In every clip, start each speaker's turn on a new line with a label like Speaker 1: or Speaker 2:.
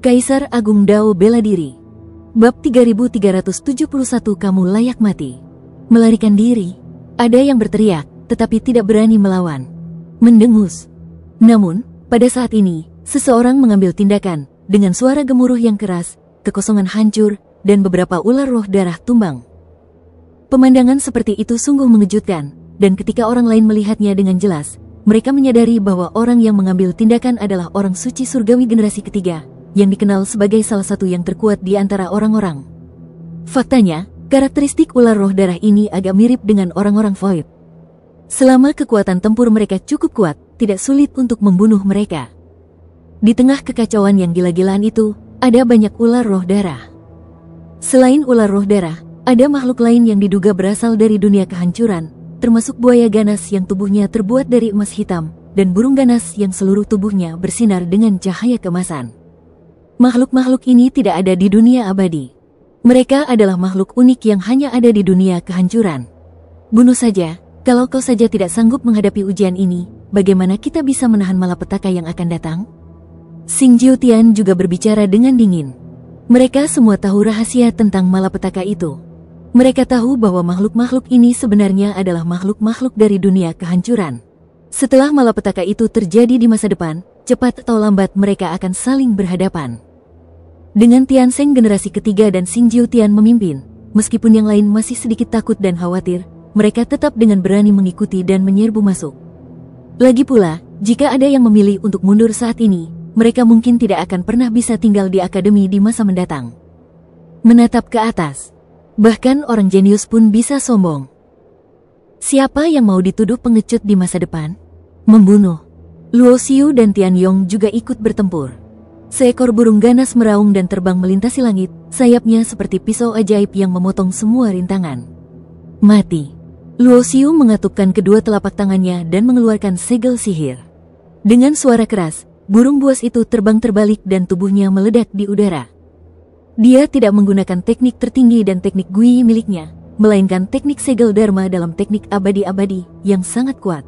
Speaker 1: Kaisar Agung Dao bela diri. Bab 3371 Kamu layak mati. Melarikan diri. Ada yang berteriak, tetapi tidak berani melawan. Mendengus. Namun, pada saat ini, seseorang mengambil tindakan. Dengan suara gemuruh yang keras, kekosongan hancur, dan beberapa ular roh darah tumbang. Pemandangan seperti itu sungguh mengejutkan, dan ketika orang lain melihatnya dengan jelas, mereka menyadari bahwa orang yang mengambil tindakan adalah orang suci surgawi generasi ketiga, yang dikenal sebagai salah satu yang terkuat di antara orang-orang. Faktanya, karakteristik ular roh darah ini agak mirip dengan orang-orang void. Selama kekuatan tempur mereka cukup kuat, tidak sulit untuk membunuh mereka. Di tengah kekacauan yang gila-gilaan itu, ada banyak ular roh darah. Selain ular roh darah, ada makhluk lain yang diduga berasal dari dunia kehancuran, termasuk buaya ganas yang tubuhnya terbuat dari emas hitam, dan burung ganas yang seluruh tubuhnya bersinar dengan cahaya kemasan. Makhluk-makhluk ini tidak ada di dunia abadi. Mereka adalah makhluk unik yang hanya ada di dunia kehancuran. Bunuh saja, kalau kau saja tidak sanggup menghadapi ujian ini, bagaimana kita bisa menahan malapetaka yang akan datang? Xing Jiutian juga berbicara dengan dingin. Mereka semua tahu rahasia tentang malapetaka itu. Mereka tahu bahwa makhluk-makhluk ini sebenarnya adalah makhluk-makhluk dari dunia kehancuran. Setelah malapetaka itu terjadi di masa depan, cepat atau lambat mereka akan saling berhadapan. Dengan Tiansheng generasi ketiga dan Xing Jiutian memimpin, meskipun yang lain masih sedikit takut dan khawatir, mereka tetap dengan berani mengikuti dan menyerbu masuk. Lagi pula, jika ada yang memilih untuk mundur saat ini, mereka mungkin tidak akan pernah bisa tinggal di akademi di masa mendatang. Menatap ke atas. Bahkan orang jenius pun bisa sombong. Siapa yang mau dituduh pengecut di masa depan? Membunuh. Luo Xiu dan Tian Yong juga ikut bertempur. Seekor burung ganas meraung dan terbang melintasi langit, sayapnya seperti pisau ajaib yang memotong semua rintangan. Mati. Luo Xiu mengatupkan kedua telapak tangannya dan mengeluarkan segel sihir. Dengan suara keras, burung buas itu terbang terbalik dan tubuhnya meledak di udara. Dia tidak menggunakan teknik tertinggi dan teknik Gui miliknya, melainkan teknik segel Dharma dalam teknik abadi-abadi yang sangat kuat.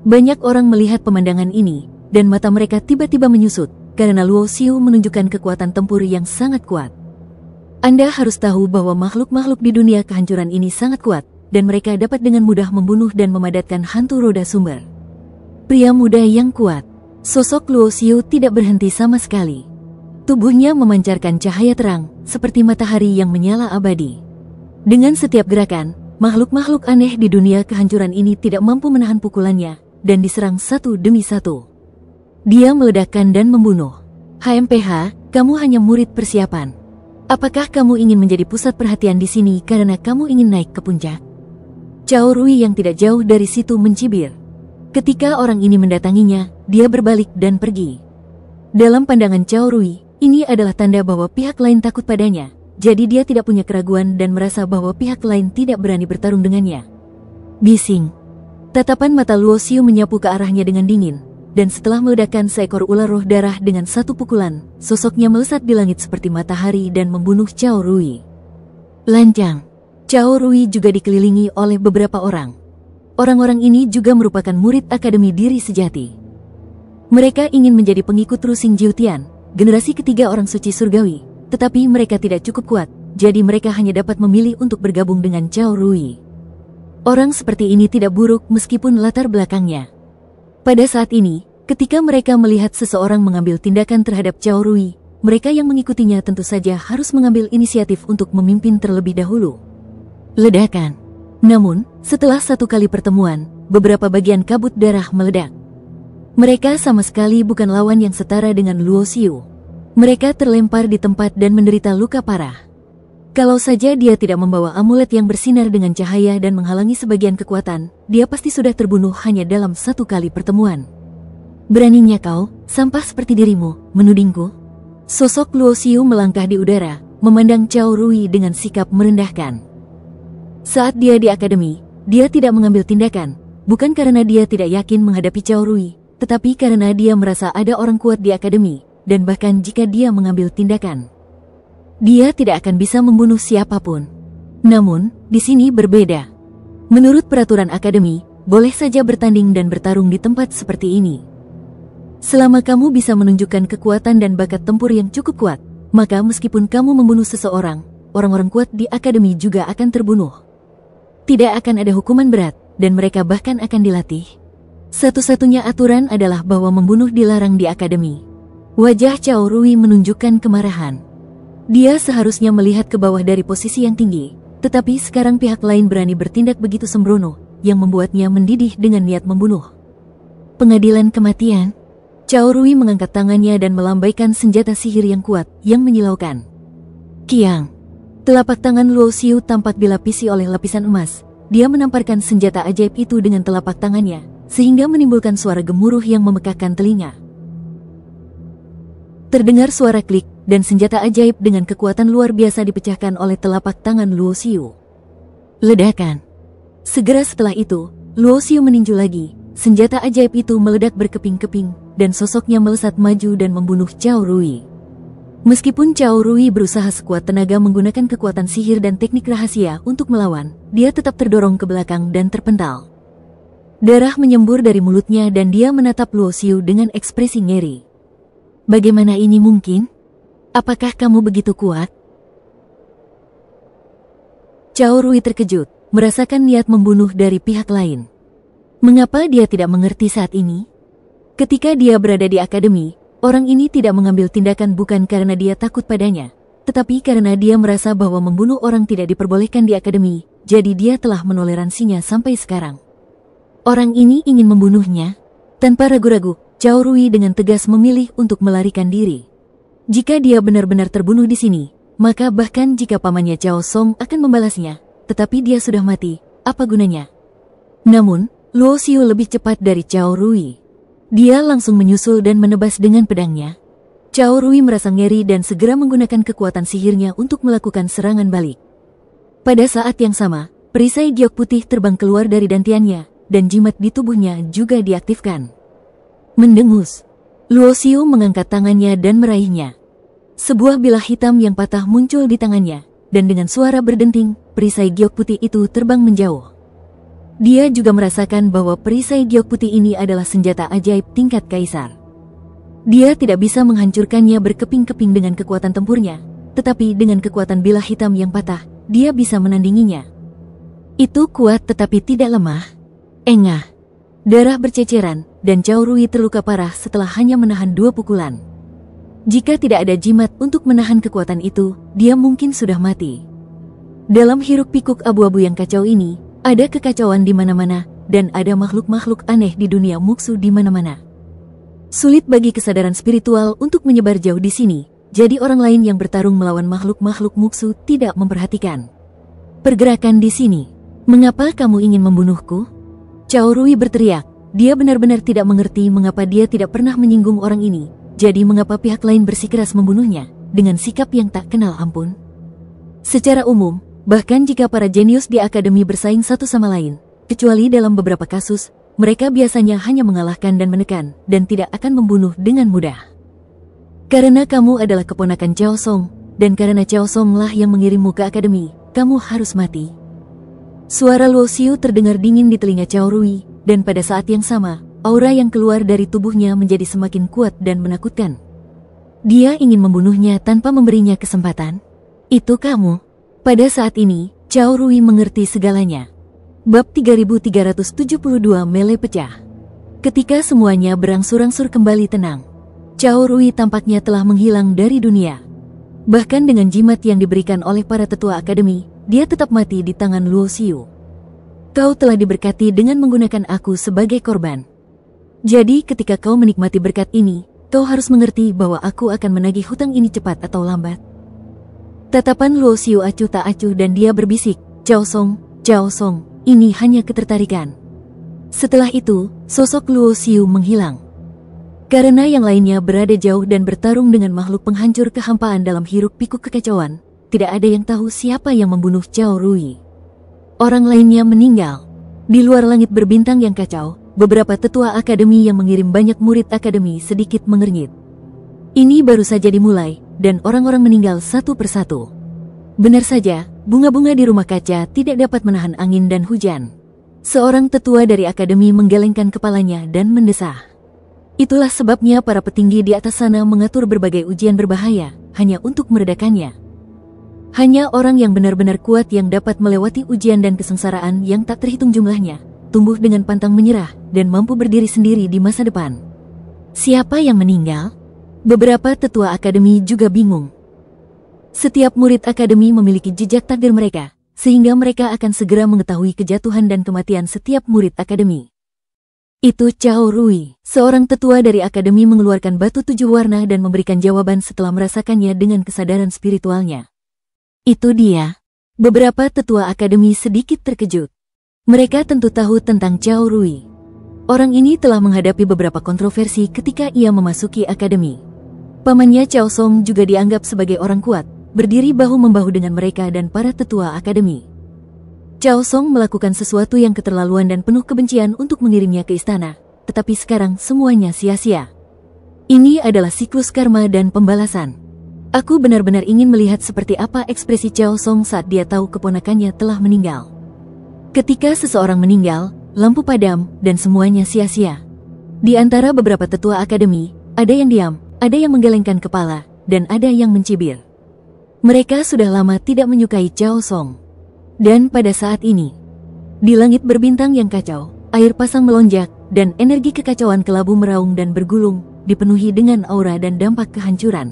Speaker 1: Banyak orang melihat pemandangan ini, dan mata mereka tiba-tiba menyusut, karena Luo Xiu menunjukkan kekuatan tempur yang sangat kuat. Anda harus tahu bahwa makhluk-makhluk di dunia kehancuran ini sangat kuat, dan mereka dapat dengan mudah membunuh dan memadatkan hantu roda sumber. Pria muda yang kuat. Sosok Luo Xiu tidak berhenti sama sekali. Tubuhnya memancarkan cahaya terang, seperti matahari yang menyala abadi. Dengan setiap gerakan, makhluk-makhluk aneh di dunia kehancuran ini tidak mampu menahan pukulannya, dan diserang satu demi satu. Dia meledakkan dan membunuh. HMPH, kamu hanya murid persiapan. Apakah kamu ingin menjadi pusat perhatian di sini karena kamu ingin naik ke puncak? Cao Rui yang tidak jauh dari situ mencibir. Ketika orang ini mendatanginya, dia berbalik dan pergi. Dalam pandangan Cao Rui, ini adalah tanda bahwa pihak lain takut padanya, jadi dia tidak punya keraguan dan merasa bahwa pihak lain tidak berani bertarung dengannya. Bising. Tatapan mata Luo Xiu menyapu ke arahnya dengan dingin, dan setelah meledakkan seekor ular roh darah dengan satu pukulan, sosoknya melesat di langit seperti matahari dan membunuh Cao Rui. Lancang. Cao Rui juga dikelilingi oleh beberapa orang. Orang-orang ini juga merupakan murid Akademi Diri Sejati. Mereka ingin menjadi pengikut Ru Xing Jiutian, generasi ketiga orang suci surgawi, tetapi mereka tidak cukup kuat, jadi mereka hanya dapat memilih untuk bergabung dengan Cao Rui. Orang seperti ini tidak buruk meskipun latar belakangnya. Pada saat ini, ketika mereka melihat seseorang mengambil tindakan terhadap Cao Rui, mereka yang mengikutinya tentu saja harus mengambil inisiatif untuk memimpin terlebih dahulu. Ledakan. Namun, setelah satu kali pertemuan, beberapa bagian kabut darah meledak. Mereka sama sekali bukan lawan yang setara dengan Luo Xiu. Mereka terlempar di tempat dan menderita luka parah. Kalau saja dia tidak membawa amulet yang bersinar dengan cahaya dan menghalangi sebagian kekuatan, dia pasti sudah terbunuh hanya dalam satu kali pertemuan. Beraninya kau, sampah seperti dirimu, menudingku? Sosok Luo Xiu melangkah di udara, memandang Cao Rui dengan sikap merendahkan. Saat dia di akademi, dia tidak mengambil tindakan, bukan karena dia tidak yakin menghadapi Cao Rui, tetapi karena dia merasa ada orang kuat di akademi, dan bahkan jika dia mengambil tindakan, dia tidak akan bisa membunuh siapapun. Namun, di sini berbeda. Menurut peraturan akademi, boleh saja bertanding dan bertarung di tempat seperti ini. Selama kamu bisa menunjukkan kekuatan dan bakat tempur yang cukup kuat, maka meskipun kamu membunuh seseorang, orang-orang kuat di akademi juga akan terbunuh. Tidak akan ada hukuman berat, dan mereka bahkan akan dilatih. Satu-satunya aturan adalah bahwa membunuh dilarang di akademi. Wajah Cao Rui menunjukkan kemarahan. Dia seharusnya melihat ke bawah dari posisi yang tinggi, tetapi sekarang pihak lain berani bertindak begitu sembrono, yang membuatnya mendidih dengan niat membunuh. Pengadilan kematian. Cao Rui mengangkat tangannya dan melambaikan senjata sihir yang kuat, yang menyilaukan. Kiang. Telapak tangan Luo Xiu tampak dilapisi oleh lapisan emas. Dia menamparkan senjata ajaib itu dengan telapak tangannya, sehingga menimbulkan suara gemuruh yang memekakkan telinga. Terdengar suara klik, dan senjata ajaib dengan kekuatan luar biasa dipecahkan oleh telapak tangan Luo Xiu. Ledakan. Segera setelah itu, Luo Xiu meninju lagi. Senjata ajaib itu meledak berkeping-keping, dan sosoknya melesat maju dan membunuh Cao Rui. Meskipun Cao Rui berusaha sekuat tenaga menggunakan kekuatan sihir dan teknik rahasia untuk melawan, dia tetap terdorong ke belakang dan terpental. Darah menyembur dari mulutnya dan dia menatap Luo Xiu dengan ekspresi ngeri. Bagaimana ini mungkin? Apakah kamu begitu kuat? Cao Rui terkejut, merasakan niat membunuh dari pihak lain. Mengapa dia tidak mengerti saat ini? Ketika dia berada di akademi, orang ini tidak mengambil tindakan bukan karena dia takut padanya, tetapi karena dia merasa bahwa membunuh orang tidak diperbolehkan di akademi, jadi dia telah menoleransinya sampai sekarang. Orang ini ingin membunuhnya. Tanpa ragu-ragu, Cao Rui dengan tegas memilih untuk melarikan diri. Jika dia benar-benar terbunuh di sini, maka bahkan jika pamannya Cao Song akan membalasnya, tetapi dia sudah mati, apa gunanya? Namun, Luo Xiu lebih cepat dari Cao Rui. Dia langsung menyusul dan menebas dengan pedangnya. Cao Rui merasa ngeri dan segera menggunakan kekuatan sihirnya untuk melakukan serangan balik. Pada saat yang sama, perisai giok putih terbang keluar dari dantiannya, dan jimat di tubuhnya juga diaktifkan. Mendengus. Luo Xiu mengangkat tangannya dan meraihnya. Sebuah bilah hitam yang patah muncul di tangannya, dan dengan suara berdenting, perisai giok putih itu terbang menjauh. Dia juga merasakan bahwa perisai giok putih ini adalah senjata ajaib tingkat kaisar. Dia tidak bisa menghancurkannya berkeping-keping dengan kekuatan tempurnya, tetapi dengan kekuatan bilah hitam yang patah, dia bisa menandinginya. Itu kuat tetapi tidak lemah. Engah. Darah berceceran, dan Cao Rui terluka parah setelah hanya menahan 2 pukulan. Jika tidak ada jimat untuk menahan kekuatan itu, dia mungkin sudah mati. Dalam hiruk-pikuk abu-abu yang kacau ini, ada kekacauan di mana-mana, dan ada makhluk-makhluk aneh di dunia muksu di mana-mana. Sulit bagi kesadaran spiritual untuk menyebar jauh di sini, jadi orang lain yang bertarung melawan makhluk-makhluk muksu tidak memperhatikan pergerakan di sini. Mengapa kamu ingin membunuhku? Cao Rui berteriak. Dia benar-benar tidak mengerti mengapa dia tidak pernah menyinggung orang ini, jadi mengapa pihak lain bersikeras membunuhnya, dengan sikap yang tak kenal ampun. Secara umum, bahkan jika para jenius di akademi bersaing satu sama lain, kecuali dalam beberapa kasus, mereka biasanya hanya mengalahkan dan menekan, dan tidak akan membunuh dengan mudah. Karena kamu adalah keponakan Cao Song, dan karena Cao Song lah yang mengirimmu ke akademi, kamu harus mati. Suara Luo Xiu terdengar dingin di telinga Cao Rui, dan pada saat yang sama, aura yang keluar dari tubuhnya menjadi semakin kuat dan menakutkan. Dia ingin membunuhnya tanpa memberinya kesempatan. Itu kamu. Pada saat ini, Cao Rui mengerti segalanya. Bab 3372 Melee pecah. Ketika semuanya berangsur-angsur kembali tenang, Cao Rui tampaknya telah menghilang dari dunia. Bahkan dengan jimat yang diberikan oleh para tetua akademi, dia tetap mati di tangan Luo Xiu. Kau telah diberkati dengan menggunakan aku sebagai korban. Jadi ketika kau menikmati berkat ini, kau harus mengerti bahwa aku akan menagih hutang ini cepat atau lambat. Tatapan Luo Xiu acuh tak acuh dan dia berbisik, Cao Song, ini hanya ketertarikan. Setelah itu, sosok Luo Xiu menghilang. Karena yang lainnya berada jauh dan bertarung dengan makhluk penghancur kehampaan dalam hiruk-pikuk kekacauan, tidak ada yang tahu siapa yang membunuh Cao Rui. Orang lainnya meninggal. Di luar langit berbintang yang kacau, beberapa tetua akademi yang mengirim banyak murid akademi sedikit mengernyit. Ini baru saja dimulai, dan orang-orang meninggal satu persatu. Benar saja, bunga-bunga di rumah kaca tidak dapat menahan angin dan hujan. Seorang tetua dari akademi menggelengkan kepalanya dan mendesah. Itulah sebabnya para petinggi di atas sana mengatur berbagai ujian berbahaya, hanya untuk meredakannya. Hanya orang yang benar-benar kuat yang dapat melewati ujian dan kesengsaraan yang tak terhitung jumlahnya, tumbuh dengan pantang menyerah, dan mampu berdiri sendiri di masa depan. Siapa yang meninggal? Beberapa tetua akademi juga bingung. Setiap murid akademi memiliki jejak takdir mereka, sehingga mereka akan segera mengetahui kejatuhan dan kematian setiap murid akademi. Itu Cao Rui, seorang tetua dari akademi, mengeluarkan batu 7 warna dan memberikan jawaban setelah merasakannya dengan kesadaran spiritualnya. Itu dia. Beberapa tetua akademi sedikit terkejut. Mereka tentu tahu tentang Cao Rui. Orang ini telah menghadapi beberapa kontroversi ketika ia memasuki akademi. Pamannya Cao Song juga dianggap sebagai orang kuat, berdiri bahu-membahu dengan mereka dan para tetua akademi. Cao Song melakukan sesuatu yang keterlaluan dan penuh kebencian untuk mengirimnya ke istana, tetapi sekarang semuanya sia-sia. Ini adalah siklus karma dan pembalasan. Aku benar-benar ingin melihat seperti apa ekspresi Cao Song saat dia tahu keponakannya telah meninggal. Ketika seseorang meninggal, lampu padam, dan semuanya sia-sia. Di antara beberapa tetua akademi, ada yang diam, ada yang menggelengkan kepala, dan ada yang mencibir. Mereka sudah lama tidak menyukai Cao Song. Dan pada saat ini, di langit berbintang yang kacau, air pasang melonjak, dan energi kekacauan kelabu meraung dan bergulung, dipenuhi dengan aura dan dampak kehancuran.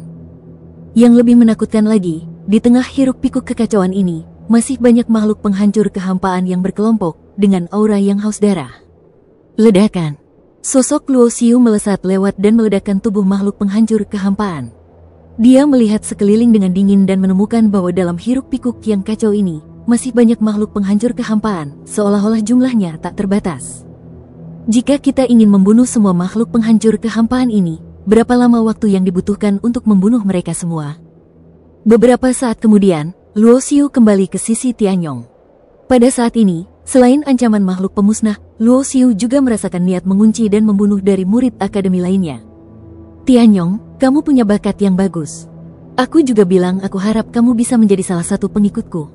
Speaker 1: Yang lebih menakutkan lagi, di tengah hiruk-pikuk kekacauan ini, masih banyak makhluk penghancur kehampaan yang berkelompok, dengan aura yang haus darah. Ledakan. Sosok Luo Xiu melesat lewat dan meledakkan tubuh makhluk penghancur kehampaan. Dia melihat sekeliling dengan dingin dan menemukan bahwa dalam hiruk-pikuk yang kacau ini, masih banyak makhluk penghancur kehampaan, seolah-olah jumlahnya tak terbatas. Jika kita ingin membunuh semua makhluk penghancur kehampaan ini, berapa lama waktu yang dibutuhkan untuk membunuh mereka semua? Beberapa saat kemudian, Luo Xiu kembali ke sisi Tianyong. Pada saat ini, selain ancaman makhluk pemusnah, Luo Xiu juga merasakan niat mengunci dan membunuh dari murid akademi lainnya. Tianyong, kamu punya bakat yang bagus. Aku juga bilang aku harap kamu bisa menjadi salah satu pengikutku.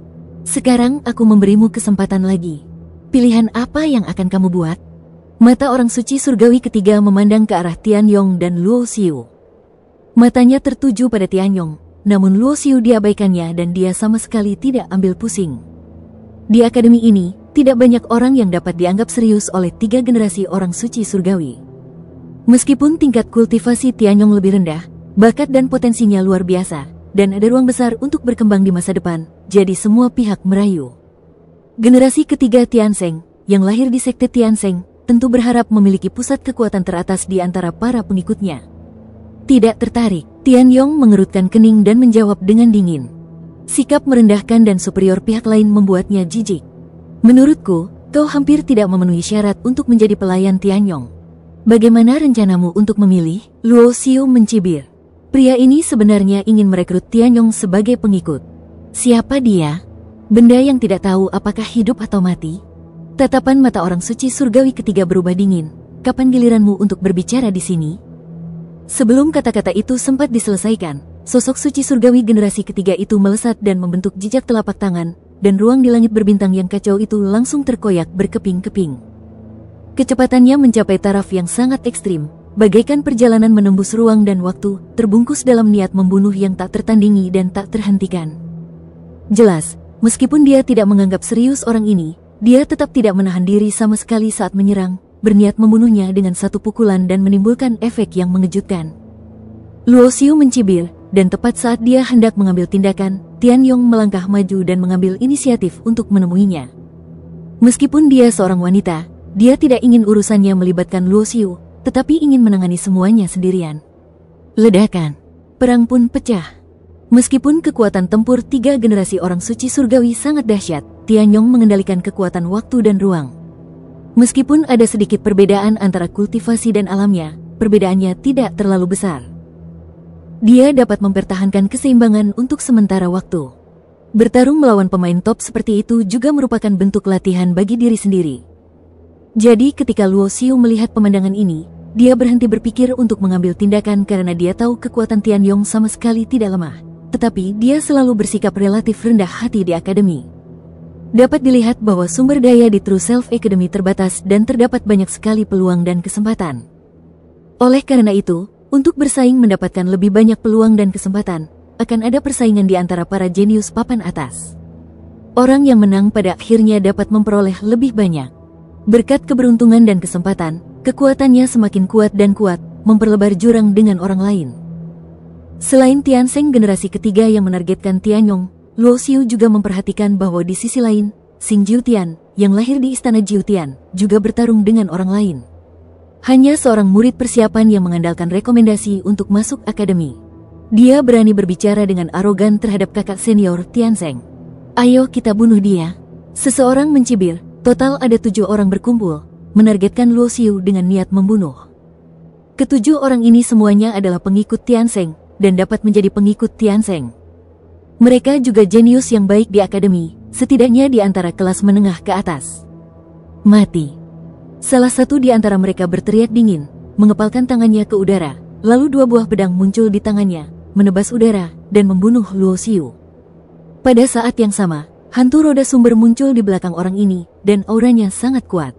Speaker 1: Sekarang aku memberimu kesempatan lagi. Pilihan apa yang akan kamu buat? Mata orang suci surgawi ketiga memandang ke arah Tianyong dan Luo Xiu. Matanya tertuju pada Tianyong, namun Luo Xiu diabaikannya dan dia sama sekali tidak ambil pusing. Di akademi ini, tidak banyak orang yang dapat dianggap serius oleh 3 generasi orang suci surgawi. Meskipun tingkat kultivasi Tianyong lebih rendah, bakat dan potensinya luar biasa, dan ada ruang besar untuk berkembang di masa depan, jadi semua pihak merayu. Generasi ketiga Tiansheng, yang lahir di sekte Tiansheng, tentu berharap memiliki pusat kekuatan teratas di antara para pengikutnya. Tidak tertarik, Tianyong mengerutkan kening dan menjawab dengan dingin. Sikap merendahkan dan superior pihak lain membuatnya jijik. Menurutku, kau hampir tidak memenuhi syarat untuk menjadi pelayan Tianyong. Bagaimana rencanamu untuk memilih? Luo Xiu mencibir. Pria ini sebenarnya ingin merekrut Tianyong sebagai pengikut. Siapa dia? Benda yang tidak tahu apakah hidup atau mati? Tatapan mata orang suci surgawi ketiga berubah dingin. Kapan giliranmu untuk berbicara di sini? Sebelum kata-kata itu sempat diselesaikan, sosok suci surgawi generasi ketiga itu melesat dan membentuk jejak telapak tangan, dan ruang di langit berbintang yang kacau itu langsung terkoyak berkeping-keping. Kecepatannya mencapai taraf yang sangat ekstrim, bagaikan perjalanan menembus ruang dan waktu, terbungkus dalam niat membunuh yang tak tertandingi dan tak terhentikan. Jelas, meskipun dia tidak menganggap serius orang ini, dia tetap tidak menahan diri sama sekali saat menyerang, berniat membunuhnya dengan satu pukulan dan menimbulkan efek yang mengejutkan. Luo Xiu mencibir, dan tepat saat dia hendak mengambil tindakan, Tianyong melangkah maju dan mengambil inisiatif untuk menemuinya. Meskipun dia seorang wanita, dia tidak ingin urusannya melibatkan Luo Xiu, tetapi ingin menangani semuanya sendirian. Ledakan. Perang pun pecah. Meskipun kekuatan tempur 3 generasi orang suci surgawi sangat dahsyat, Tianyong mengendalikan kekuatan waktu dan ruang. Meskipun ada sedikit perbedaan antara kultivasi dan alamnya, perbedaannya tidak terlalu besar. Dia dapat mempertahankan keseimbangan untuk sementara waktu. Bertarung melawan pemain top seperti itu juga merupakan bentuk latihan bagi diri sendiri. Jadi ketika Luo Xiu melihat pemandangan ini, dia berhenti berpikir untuk mengambil tindakan karena dia tahu kekuatan Tianyong sama sekali tidak lemah. Tetapi dia selalu bersikap relatif rendah hati di akademi. Dapat dilihat bahwa sumber daya di True Self Academy terbatas dan terdapat banyak sekali peluang dan kesempatan. Oleh karena itu, untuk bersaing mendapatkan lebih banyak peluang dan kesempatan, akan ada persaingan di antara para jenius papan atas. Orang yang menang pada akhirnya dapat memperoleh lebih banyak. Berkat keberuntungan dan kesempatan, kekuatannya semakin kuat dan kuat, memperlebar jurang dengan orang lain. Selain Tiansheng generasi ketiga yang menargetkan Tianyong, Luo Xiu juga memperhatikan bahwa di sisi lain, Xing Jiutian, yang lahir di istana Jiutian, juga bertarung dengan orang lain. Hanya seorang murid persiapan yang mengandalkan rekomendasi untuk masuk akademi. Dia berani berbicara dengan arogan terhadap kakak senior Tiansheng. "Ayo kita bunuh dia." Seseorang mencibir. Total ada 7 orang berkumpul, menargetkan Luo Xiu dengan niat membunuh. Ketujuh orang ini semuanya adalah pengikut Tiansheng, dan dapat menjadi pengikut Tiansheng. Mereka juga jenius yang baik di akademi, setidaknya di antara kelas menengah ke atas. Mati. Salah satu di antara mereka berteriak dingin, mengepalkan tangannya ke udara, lalu 2 buah pedang muncul di tangannya, menebas udara, dan membunuh Luo Xiu. Pada saat yang sama, hantu roda sumber muncul di belakang orang ini, dan auranya sangat kuat.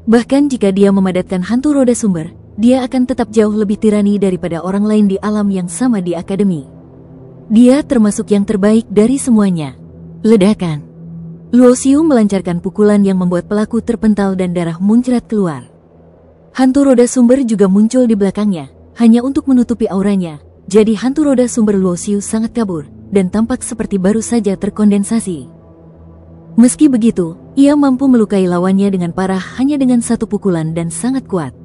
Speaker 1: Bahkan jika dia memadatkan hantu roda sumber, dia akan tetap jauh lebih tirani daripada orang lain di alam yang sama di akademi. Dia termasuk yang terbaik dari semuanya. Ledakan. Luo Xiu melancarkan pukulan yang membuat pelaku terpental dan darah muncrat keluar. Hantu roda sumber juga muncul di belakangnya, hanya untuk menutupi auranya, jadi hantu roda sumber Luo Xiu sangat kabur, dan tampak seperti baru saja terkondensasi. Meski begitu, ia mampu melukai lawannya dengan parah hanya dengan 1 pukulan dan sangat kuat.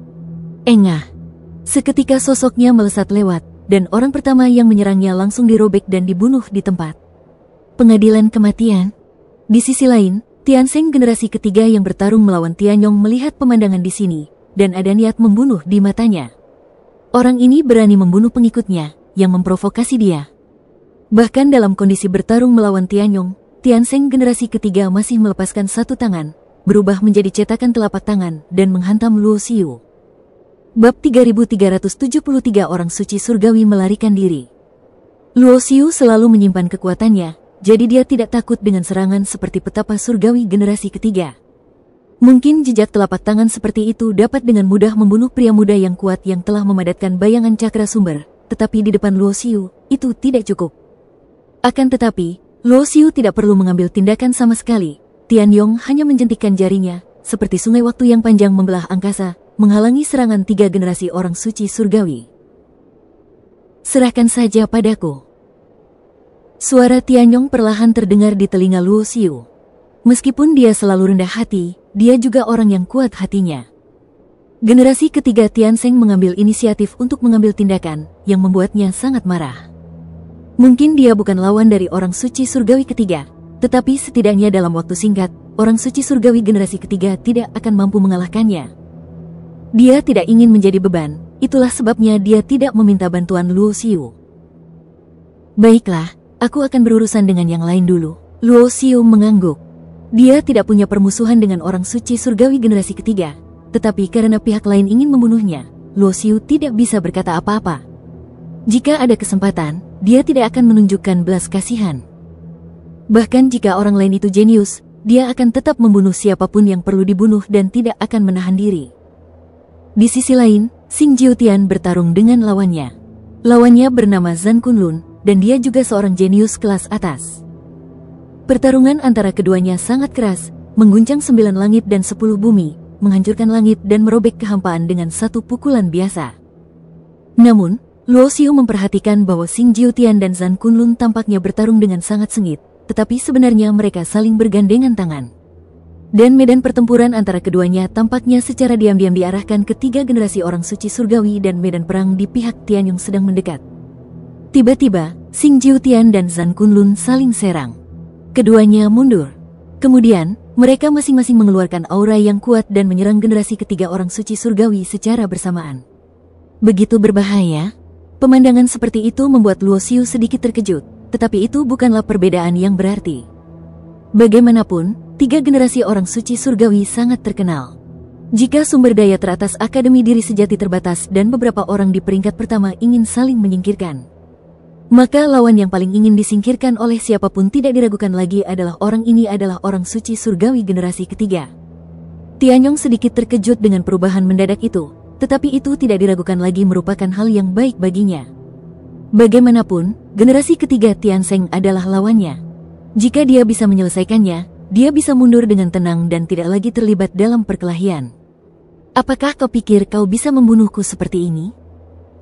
Speaker 1: Engah. Seketika sosoknya melesat lewat, dan orang pertama yang menyerangnya langsung dirobek dan dibunuh di tempat. Pengadilan kematian. Di sisi lain, Tiansheng generasi ketiga yang bertarung melawan Tianyong melihat pemandangan di sini, dan ada niat membunuh di matanya. Orang ini berani membunuh pengikutnya, yang memprovokasi dia. Bahkan dalam kondisi bertarung melawan Tianyong, Tiansheng generasi ketiga masih melepaskan 1 tangan, berubah menjadi cetakan telapak tangan, dan menghantam Luo Xiu. Bab 3373 Orang Suci Surgawi melarikan diri. Luo Xiu selalu menyimpan kekuatannya, jadi dia tidak takut dengan serangan seperti petapa surgawi generasi ketiga. Mungkin jejak telapak tangan seperti itu dapat dengan mudah membunuh pria muda yang kuat yang telah memadatkan bayangan cakra sumber, tetapi di depan Luo Xiu, itu tidak cukup. Akan tetapi, Luo Xiu tidak perlu mengambil tindakan sama sekali. Tianyong hanya menjentikkan jarinya, seperti sungai waktu yang panjang membelah angkasa, menghalangi serangan 3 generasi orang suci surgawi. "Serahkan saja padaku." Suara Tianyong perlahan terdengar di telinga Luo Xiu. Meskipun dia selalu rendah hati, dia juga orang yang kuat hatinya. Generasi ketiga Tiansheng mengambil inisiatif untuk mengambil tindakan, yang membuatnya sangat marah. Mungkin dia bukan lawan dari orang suci surgawi ketiga, tetapi setidaknya dalam waktu singkat, orang suci surgawi generasi ketiga tidak akan mampu mengalahkannya. Dia tidak ingin menjadi beban, itulah sebabnya dia tidak meminta bantuan Luo Xiu. "Baiklah, aku akan berurusan dengan yang lain dulu." Luo Xiu mengangguk. Dia tidak punya permusuhan dengan orang suci surgawi generasi ketiga, tetapi karena pihak lain ingin membunuhnya, Luo Xiu tidak bisa berkata apa-apa. Jika ada kesempatan, dia tidak akan menunjukkan belas kasihan. Bahkan jika orang lain itu jenius, dia akan tetap membunuh siapapun yang perlu dibunuh dan tidak akan menahan diri. Di sisi lain, Xing Jiutian bertarung dengan lawannya. Lawannya bernama Zhan Kunlun, dan dia juga seorang jenius kelas atas. Pertarungan antara keduanya sangat keras, mengguncang 9 langit dan 10 bumi, menghancurkan langit dan merobek kehampaan dengan 1 pukulan biasa. Namun, Luo Xiu memperhatikan bahwa Xing Jiutian dan Zhan Kunlun tampaknya bertarung dengan sangat sengit, tetapi sebenarnya mereka saling bergandengan tangan. Dan medan pertempuran antara keduanya tampaknya secara diam-diam diarahkan ke 3 generasi orang suci surgawi dan medan perang di pihak Tianyong sedang mendekat. Tiba-tiba, Xing Jiutian dan Zhan Kunlun saling serang. Keduanya mundur. Kemudian, mereka masing-masing mengeluarkan aura yang kuat dan menyerang generasi ketiga orang suci surgawi secara bersamaan. Begitu berbahaya. Pemandangan seperti itu membuat Luo Xiu sedikit terkejut, tetapi itu bukanlah perbedaan yang berarti. Bagaimanapun, 3 generasi orang suci surgawi sangat terkenal. Jika sumber daya teratas Akademi Diri Sejati terbatas dan beberapa orang di peringkat pertama ingin saling menyingkirkan, maka lawan yang paling ingin disingkirkan oleh siapapun tidak diragukan lagi adalah orang ini adalah orang suci surgawi generasi ketiga. Tianyong sedikit terkejut dengan perubahan mendadak itu, tetapi itu tidak diragukan lagi merupakan hal yang baik baginya. Bagaimanapun, generasi ketiga Tiansheng adalah lawannya. Jika dia bisa menyelesaikannya, dia bisa mundur dengan tenang dan tidak lagi terlibat dalam perkelahian. Apakah kau pikir kau bisa membunuhku seperti ini?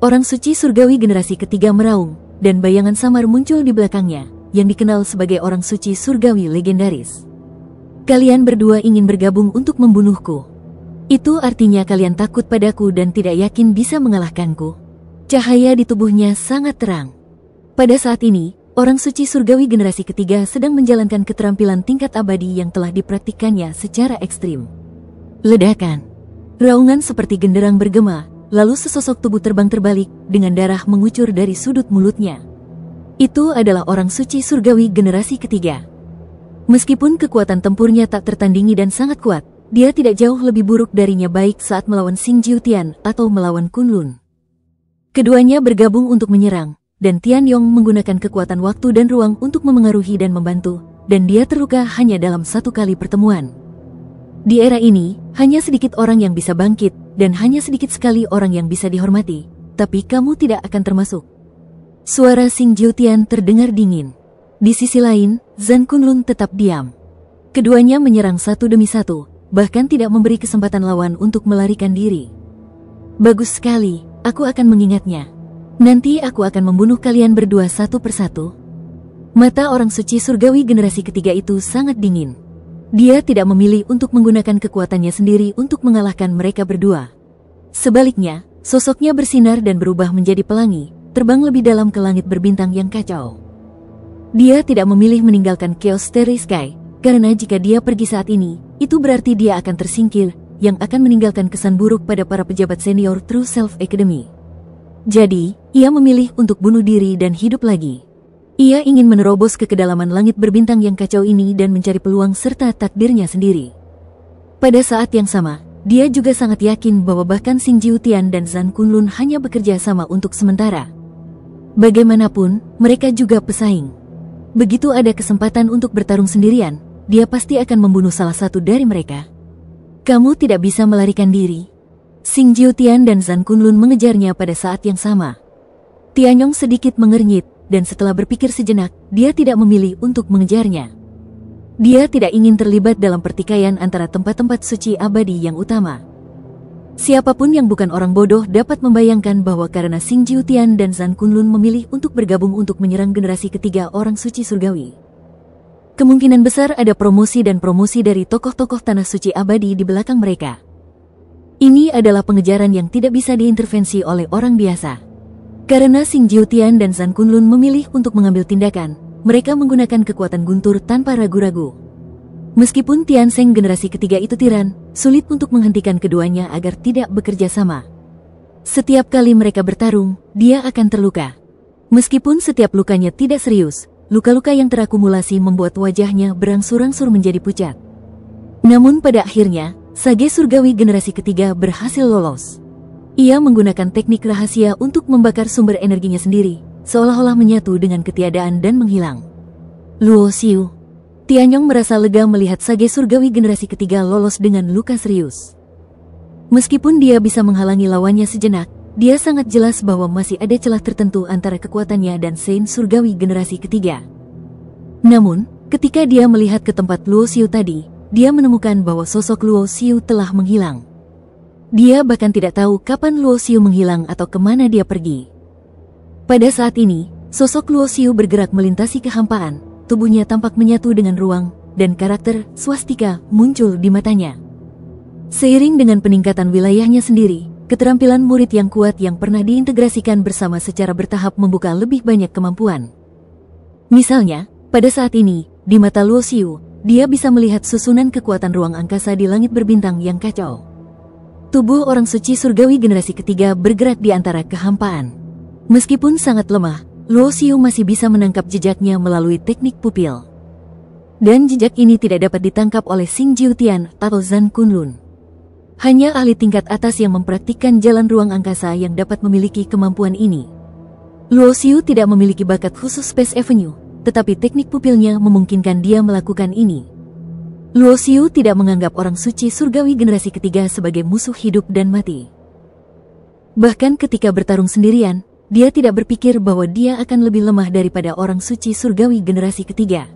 Speaker 1: Orang suci surgawi generasi ketiga meraung, dan bayangan samar muncul di belakangnya, yang dikenal sebagai orang suci surgawi legendaris. Kalian berdua ingin bergabung untuk membunuhku. Itu artinya kalian takut padaku dan tidak yakin bisa mengalahkanku. Cahaya di tubuhnya sangat terang. Pada saat ini, orang suci surgawi generasi ketiga sedang menjalankan keterampilan tingkat abadi yang telah dipraktikkannya secara ekstrim. Ledakan. Raungan seperti genderang bergema, lalu sesosok tubuh terbang terbalik dengan darah mengucur dari sudut mulutnya. Itu adalah orang suci surgawi generasi ketiga. Meskipun kekuatan tempurnya tak tertandingi dan sangat kuat, dia tidak jauh lebih buruk darinya baik saat melawan Xing Jiutian atau melawan Kunlun. Keduanya bergabung untuk menyerang, dan Tianyong menggunakan kekuatan waktu dan ruang untuk memengaruhi dan membantu, dan dia terluka hanya dalam satu kali pertemuan. Di era ini, hanya sedikit orang yang bisa bangkit, dan hanya sedikit sekali orang yang bisa dihormati, tapi kamu tidak akan termasuk. Suara Xing Jiutian terdengar dingin. Di sisi lain, Zan Kunlun tetap diam. Keduanya menyerang satu demi satu, bahkan tidak memberi kesempatan lawan untuk melarikan diri. Bagus sekali, aku akan mengingatnya. Nanti aku akan membunuh kalian berdua satu persatu. Mata orang suci surgawi generasi ketiga itu sangat dingin. Dia tidak memilih untuk menggunakan kekuatannya sendiri untuk mengalahkan mereka berdua. Sebaliknya, sosoknya bersinar dan berubah menjadi pelangi, terbang lebih dalam ke langit berbintang yang kacau. Dia tidak memilih meninggalkan Chaos Starry Sky, karena jika dia pergi saat ini, itu berarti dia akan tersingkir, yang akan meninggalkan kesan buruk pada para pejabat senior True Self Academy. Jadi, ia memilih untuk bunuh diri dan hidup lagi. Ia ingin menerobos ke kedalaman langit berbintang yang kacau ini dan mencari peluang serta takdirnya sendiri. Pada saat yang sama, dia juga sangat yakin bahwa bahkan Xing Jiutian dan Zan Kunlun hanya bekerja sama untuk sementara. Bagaimanapun, mereka juga pesaing. Begitu ada kesempatan untuk bertarung sendirian, dia pasti akan membunuh salah satu dari mereka. Kamu tidak bisa melarikan diri. Xing Jiutian dan Zan Kunlun mengejarnya pada saat yang sama. Tianyong sedikit mengernyit, dan setelah berpikir sejenak, dia tidak memilih untuk mengejarnya. Dia tidak ingin terlibat dalam pertikaian antara tempat-tempat suci abadi yang utama. Siapapun yang bukan orang bodoh dapat membayangkan bahwa karena Xing Jiutian dan Zan Kunlun memilih untuk bergabung untuk menyerang generasi ketiga orang suci surgawi, kemungkinan besar ada promosi dan promosi dari tokoh-tokoh tanah suci abadi di belakang mereka. Ini adalah pengejaran yang tidak bisa diintervensi oleh orang biasa. Karena Xing Jiutian dan Zan Kunlun memilih untuk mengambil tindakan, mereka menggunakan kekuatan guntur tanpa ragu-ragu. Meskipun Tiansheng generasi ketiga itu tiran, sulit untuk menghentikan keduanya agar tidak bekerja sama. Setiap kali mereka bertarung, dia akan terluka. Meskipun setiap lukanya tidak serius, luka-luka yang terakumulasi membuat wajahnya berangsur-angsur menjadi pucat. Namun pada akhirnya, Sage surgawi generasi ketiga berhasil lolos. Ia menggunakan teknik rahasia untuk membakar sumber energinya sendiri, seolah-olah menyatu dengan ketiadaan dan menghilang. Luo Xiu. Tianyong merasa lega melihat Sage surgawi generasi ketiga lolos dengan luka serius. Meskipun dia bisa menghalangi lawannya sejenak, dia sangat jelas bahwa masih ada celah tertentu antara kekuatannya dan Sein surgawi generasi ketiga. Namun, ketika dia melihat ke tempat Luo Xiu tadi, dia menemukan bahwa sosok Luo Xiu telah menghilang. Dia bahkan tidak tahu kapan Luo Xiu menghilang atau kemana dia pergi. Pada saat ini, sosok Luo Xiu bergerak melintasi kehampaan, tubuhnya tampak menyatu dengan ruang, dan karakter swastika muncul di matanya. Seiring dengan peningkatan wilayahnya sendiri, keterampilan murid yang kuat yang pernah diintegrasikan bersama secara bertahap membuka lebih banyak kemampuan. Misalnya, pada saat ini, di mata Luo Xiu, dia bisa melihat susunan kekuatan ruang angkasa di langit berbintang yang kacau. Tubuh orang suci surgawi generasi ketiga bergerak di antara kehampaan. Meskipun sangat lemah, Luo Xiu masih bisa menangkap jejaknya melalui teknik pupil. Dan jejak ini tidak dapat ditangkap oleh Xing Jiutian atau Zan Kunlun. Hanya ahli tingkat atas yang mempraktikkan jalan ruang angkasa yang dapat memiliki kemampuan ini. Luo Xiu tidak memiliki bakat khusus Space Avenue, tetapi teknik pupilnya memungkinkan dia melakukan ini. Luo Xiu tidak menganggap orang suci surgawi generasi ketiga sebagai musuh hidup dan mati. Bahkan ketika bertarung sendirian, dia tidak berpikir bahwa dia akan lebih lemah daripada orang suci surgawi generasi ketiga.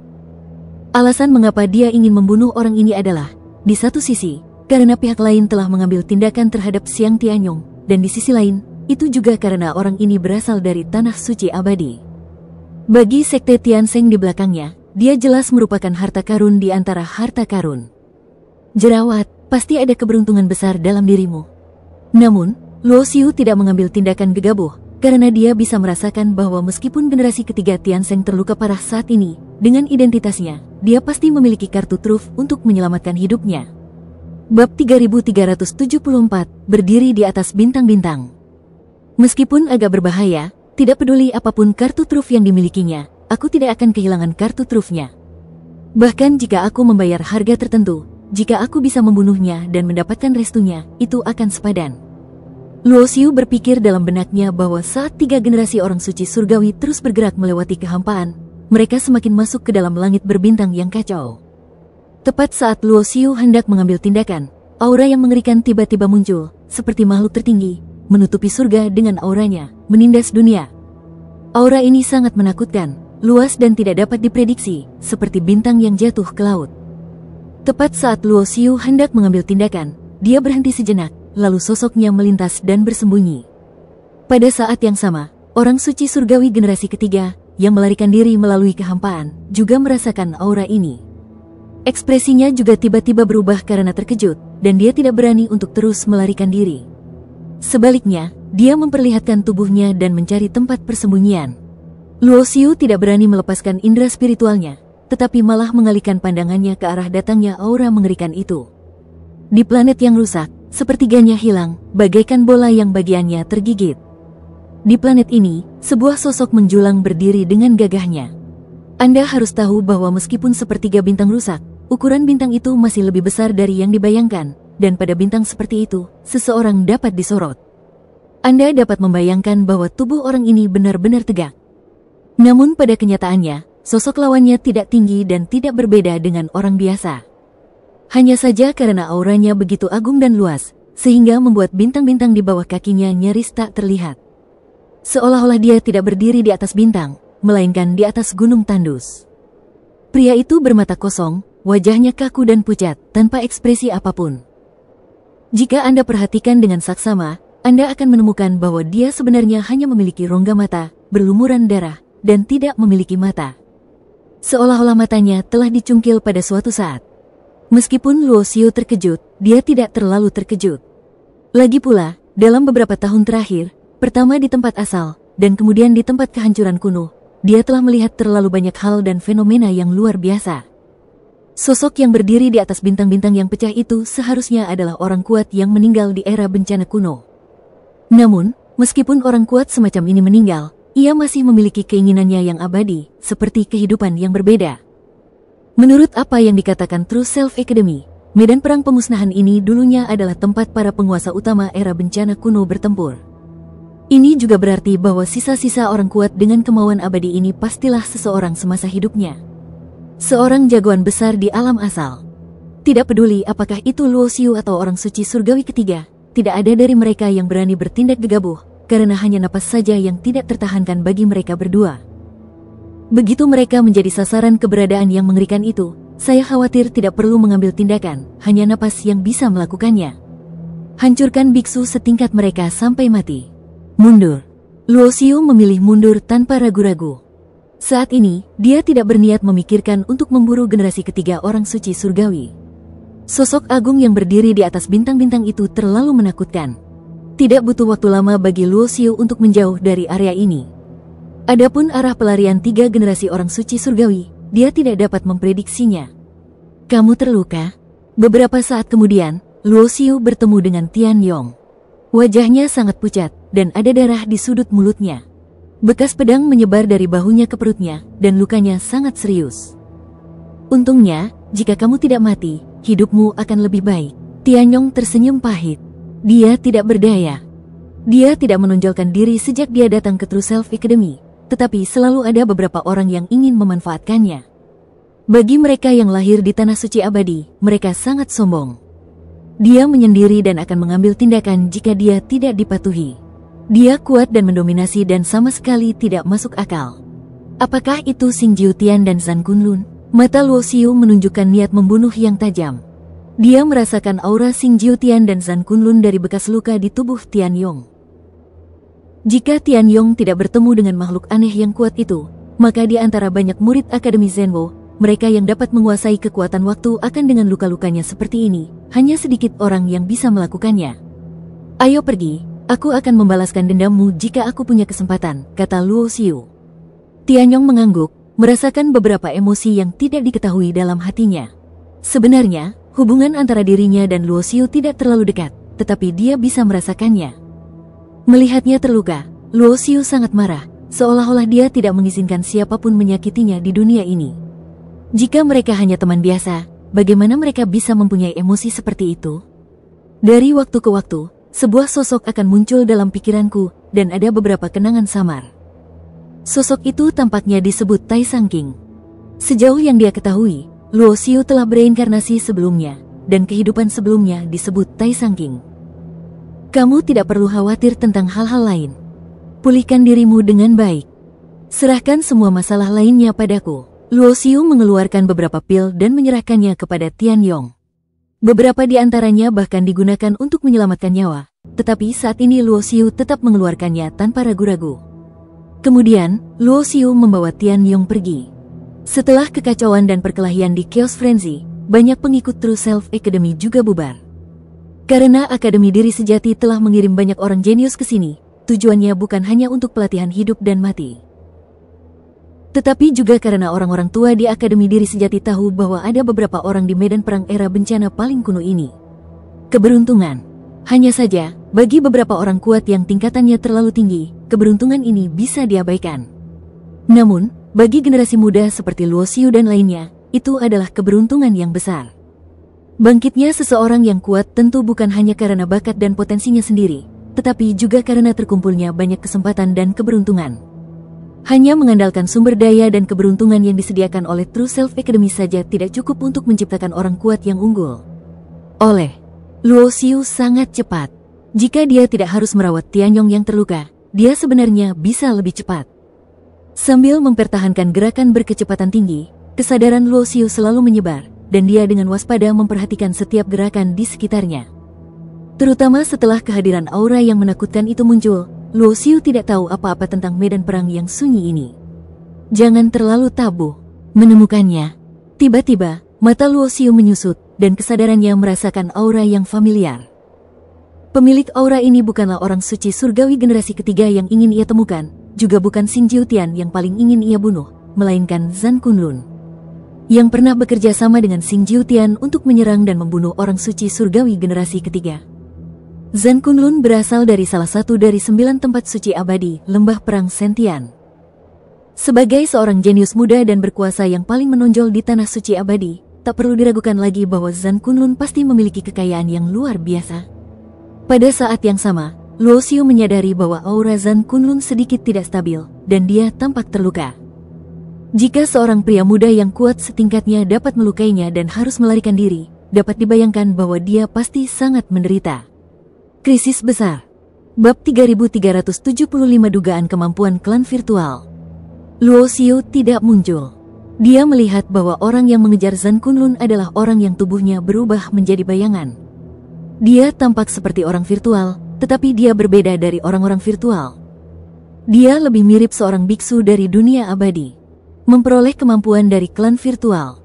Speaker 1: Alasan mengapa dia ingin membunuh orang ini adalah, di satu sisi, karena pihak lain telah mengambil tindakan terhadap Xiang Tianyong, dan di sisi lain, itu juga karena orang ini berasal dari tanah suci abadi. Bagi sekte Tiansheng di belakangnya, dia jelas merupakan harta karun di antara harta karun. Jerawat, pasti ada keberuntungan besar dalam dirimu. Namun, Luo Xiu tidak mengambil tindakan gegabah, karena dia bisa merasakan bahwa meskipun generasi ketiga Tiansheng terluka parah saat ini, dengan identitasnya, dia pasti memiliki kartu truf untuk menyelamatkan hidupnya. Bab 3374, berdiri di atas bintang-bintang. Meskipun agak berbahaya, tidak peduli apapun kartu truf yang dimilikinya, aku tidak akan kehilangan kartu trufnya. Bahkan jika aku membayar harga tertentu, jika aku bisa membunuhnya dan mendapatkan restunya, itu akan sepadan. Luo Xiu berpikir dalam benaknya bahwa saat 3 generasi orang suci surgawi terus bergerak melewati kehampaan, mereka semakin masuk ke dalam langit berbintang yang kacau. Tepat saat Luo Xiu hendak mengambil tindakan, aura yang mengerikan tiba-tiba muncul, seperti makhluk tertinggi, menutupi surga dengan auranya, menindas dunia. Aura ini sangat menakutkan, luas dan tidak dapat diprediksi, seperti bintang yang jatuh ke laut. Tepat saat Luo Xiu hendak mengambil tindakan, dia berhenti sejenak, lalu sosoknya melintas dan bersembunyi. Pada saat yang sama, orang suci surgawi generasi ketiga, yang melarikan diri melalui kehampaan, juga merasakan aura ini. Ekspresinya juga tiba-tiba berubah karena terkejut, dan dia tidak berani untuk terus melarikan diri. Sebaliknya, dia memperlihatkan tubuhnya dan mencari tempat persembunyian. Luo Xiu tidak berani melepaskan indera spiritualnya, tetapi malah mengalihkan pandangannya ke arah datangnya aura mengerikan itu. Di planet yang rusak, sepertiganya hilang, bagaikan bola yang bagiannya tergigit. Di planet ini, sebuah sosok menjulang berdiri dengan gagahnya. Anda harus tahu bahwa meskipun sepertiga bintang rusak, ukuran bintang itu masih lebih besar dari yang dibayangkan, dan pada bintang seperti itu, seseorang dapat disorot. Anda dapat membayangkan bahwa tubuh orang ini benar-benar tegak. Namun pada kenyataannya, sosok lawannya tidak tinggi dan tidak berbeda dengan orang biasa. Hanya saja karena auranya begitu agung dan luas, sehingga membuat bintang-bintang di bawah kakinya nyaris tak terlihat. Seolah-olah dia tidak berdiri di atas bintang, melainkan di atas gunung tandus. Pria itu bermata kosong, wajahnya kaku dan pucat, tanpa ekspresi apapun. Jika Anda perhatikan dengan saksama, Anda akan menemukan bahwa dia sebenarnya hanya memiliki rongga mata, berlumuran darah, dan tidak memiliki mata. Seolah-olah matanya telah dicungkil pada suatu saat. Meskipun Luo Xiu terkejut, dia tidak terlalu terkejut. Lagi pula, dalam beberapa tahun terakhir, pertama di tempat asal, dan kemudian di tempat kehancuran kuno, dia telah melihat terlalu banyak hal dan fenomena yang luar biasa. Sosok yang berdiri di atas bintang-bintang yang pecah itu seharusnya adalah orang kuat yang meninggal di era bencana kuno. Namun, meskipun orang kuat semacam ini meninggal, ia masih memiliki keinginannya yang abadi, seperti kehidupan yang berbeda. Menurut apa yang dikatakan True Self Academy, medan perang pemusnahan ini dulunya adalah tempat para penguasa utama era bencana kuno bertempur. Ini juga berarti bahwa sisa-sisa orang kuat dengan kemauan abadi ini pastilah seseorang semasa hidupnya. Seorang jagoan besar di alam asal. Tidak peduli apakah itu Luo Xiu atau orang suci surgawi ketiga, tidak ada dari mereka yang berani bertindak gegabah, karena hanya napas saja yang tidak tertahankan bagi mereka berdua. Begitu mereka menjadi sasaran keberadaan yang mengerikan itu, saya khawatir tidak perlu mengambil tindakan, hanya napas yang bisa melakukannya. Hancurkan biksu setingkat mereka sampai mati. Mundur. Luo Xiu memilih mundur tanpa ragu-ragu. Saat ini, dia tidak berniat memikirkan untuk memburu generasi ketiga orang suci surgawi. Sosok agung yang berdiri di atas bintang-bintang itu terlalu menakutkan. Tidak butuh waktu lama bagi Luo Xiu untuk menjauh dari area ini. Adapun arah pelarian 3 generasi orang suci surgawi, dia tidak dapat memprediksinya. Kamu terluka? Beberapa saat kemudian, Luo Xiu bertemu dengan Tian Yong. Wajahnya sangat pucat, dan ada darah di sudut mulutnya. Bekas pedang menyebar dari bahunya ke perutnya, dan lukanya sangat serius. Untungnya, jika kamu tidak mati, hidupmu akan lebih baik. Tian Yong tersenyum pahit. Dia tidak berdaya. Dia tidak menonjolkan diri sejak dia datang ke True Self Academy. Tetapi selalu ada beberapa orang yang ingin memanfaatkannya. Bagi mereka yang lahir di tanah suci abadi, mereka sangat sombong. Dia menyendiri dan akan mengambil tindakan jika dia tidak dipatuhi. Dia kuat dan mendominasi dan sama sekali tidak masuk akal. Apakah itu Xing Jiutian dan Zhan Kunlun? Mata Luo Xiu menunjukkan niat membunuh yang tajam. Dia merasakan aura Xing Jiutian dan Zhan Kunlun dari bekas luka di tubuh Tian Yong. Jika Tian Yong tidak bertemu dengan makhluk aneh yang kuat itu, maka di antara banyak murid Akademi Zhenwo, mereka yang dapat menguasai kekuatan waktu akan dengan luka-lukanya seperti ini, hanya sedikit orang yang bisa melakukannya. Ayo pergi, aku akan membalaskan dendammu jika aku punya kesempatan, kata Luo Xiu. Tianyong mengangguk, merasakan beberapa emosi yang tidak diketahui dalam hatinya. Sebenarnya, hubungan antara dirinya dan Luo Xiu tidak terlalu dekat, tetapi dia bisa merasakannya. Melihatnya terluka, Luo Xiu sangat marah, seolah-olah dia tidak mengizinkan siapapun menyakitinya di dunia ini. Jika mereka hanya teman biasa, bagaimana mereka bisa mempunyai emosi seperti itu? Dari waktu ke waktu, sebuah sosok akan muncul dalam pikiranku, dan ada beberapa kenangan samar. Sosok itu tampaknya disebut Tai Sang King. Sejauh yang dia ketahui, Luo Xiu telah bereinkarnasi sebelumnya, dan kehidupan sebelumnya disebut Tai Sang King. Kamu tidak perlu khawatir tentang hal-hal lain. Pulihkan dirimu dengan baik. Serahkan semua masalah lainnya padaku. Luo Xiu mengeluarkan beberapa pil dan menyerahkannya kepada Tian Yong. Beberapa di antaranya bahkan digunakan untuk menyelamatkan nyawa, tetapi saat ini Luo Xiu tetap mengeluarkannya tanpa ragu-ragu. Kemudian, Luo Xiu membawa Tian Yong pergi. Setelah kekacauan dan perkelahian di Chaos Frenzy, banyak pengikut True Self Academy juga bubar. Karena Akademi Diri Sejati telah mengirim banyak orang jenius ke sini, tujuannya bukan hanya untuk pelatihan hidup dan mati, tetapi juga karena orang-orang tua di Akademi Diri Sejati tahu bahwa ada beberapa orang di medan perang era bencana paling kuno ini. Keberuntungan. Hanya saja, bagi beberapa orang kuat yang tingkatannya terlalu tinggi, keberuntungan ini bisa diabaikan. Namun, bagi generasi muda seperti Luo Xiu dan lainnya, itu adalah keberuntungan yang besar. Bangkitnya seseorang yang kuat tentu bukan hanya karena bakat dan potensinya sendiri, tetapi juga karena terkumpulnya banyak kesempatan dan keberuntungan. Hanya mengandalkan sumber daya dan keberuntungan yang disediakan oleh True Self Academy saja tidak cukup untuk menciptakan orang kuat yang unggul. Luo Xiu sangat cepat. Jika dia tidak harus merawat Tianyong yang terluka, dia sebenarnya bisa lebih cepat. Sambil mempertahankan gerakan berkecepatan tinggi, kesadaran Luo Xiu selalu menyebar, dan dia dengan waspada memperhatikan setiap gerakan di sekitarnya. Terutama setelah kehadiran aura yang menakutkan itu muncul, Luo Xiu tidak tahu apa-apa tentang medan perang yang sunyi ini. Jangan terlalu tabu. Menemukannya. Tiba-tiba, mata Luo Xiu menyusut, dan kesadarannya merasakan aura yang familiar. Pemilik aura ini bukanlah orang suci surgawi generasi ketiga yang ingin ia temukan, juga bukan Xing Jiutian yang paling ingin ia bunuh, melainkan Zhan Kunlun, yang pernah bekerja sama dengan Xing Jiutian untuk menyerang dan membunuh orang suci surgawi generasi ketiga. Zhan Kunlun berasal dari salah satu dari 9 tempat suci abadi, lembah perang Sentian. Sebagai seorang jenius muda dan berkuasa yang paling menonjol di tanah suci abadi, tak perlu diragukan lagi bahwa Zhan Kunlun pasti memiliki kekayaan yang luar biasa. Pada saat yang sama, Luo Xiu menyadari bahwa aura Zhan Kunlun sedikit tidak stabil, dan dia tampak terluka. Jika seorang pria muda yang kuat setingkatnya dapat melukainya dan harus melarikan diri, dapat dibayangkan bahwa dia pasti sangat menderita. Krisis besar. Bab 3375 dugaan kemampuan klan virtual. Luo Xiu tidak muncul. Dia melihat bahwa orang yang mengejar Zhan Kunlun adalah orang yang tubuhnya berubah menjadi bayangan. Dia tampak seperti orang virtual, tetapi dia berbeda dari orang-orang virtual. Dia lebih mirip seorang biksu dari dunia abadi, memperoleh kemampuan dari klan virtual.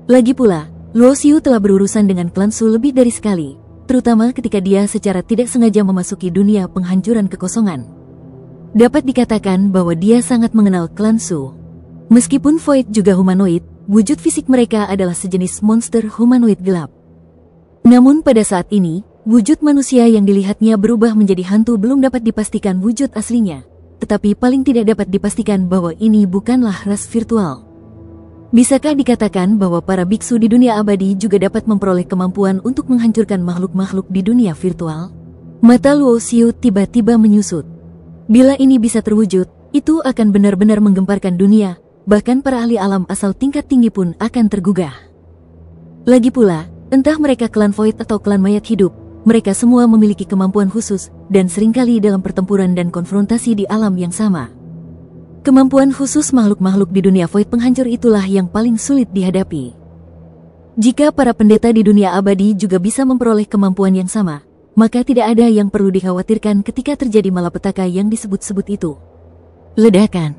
Speaker 1: Lagi pula, Luo Xiu telah berurusan dengan klan Su lebih dari sekali, terutama ketika dia secara tidak sengaja memasuki dunia penghancuran kekosongan. Dapat dikatakan bahwa dia sangat mengenal klan Su. Meskipun Void juga humanoid, wujud fisik mereka adalah sejenis monster humanoid gelap. Namun pada saat ini, wujud manusia yang dilihatnya berubah menjadi hantu belum dapat dipastikan wujud aslinya, tetapi paling tidak dapat dipastikan bahwa ini bukanlah ras virtual. Bisakah dikatakan bahwa para biksu di dunia abadi juga dapat memperoleh kemampuan untuk menghancurkan makhluk-makhluk di dunia virtual? Mata Luo Xiu tiba-tiba menyusut. Bila ini bisa terwujud, itu akan benar-benar menggemparkan dunia, bahkan para ahli alam asal tingkat tinggi pun akan tergugah. Lagi pula, entah mereka klan Void atau klan mayat hidup, mereka semua memiliki kemampuan khusus dan seringkali dalam pertempuran dan konfrontasi di alam yang sama. Kemampuan khusus makhluk-makhluk di dunia void penghancur itulah yang paling sulit dihadapi. Jika para pendeta di dunia abadi juga bisa memperoleh kemampuan yang sama, maka tidak ada yang perlu dikhawatirkan ketika terjadi malapetaka yang disebut-sebut itu. Ledakan.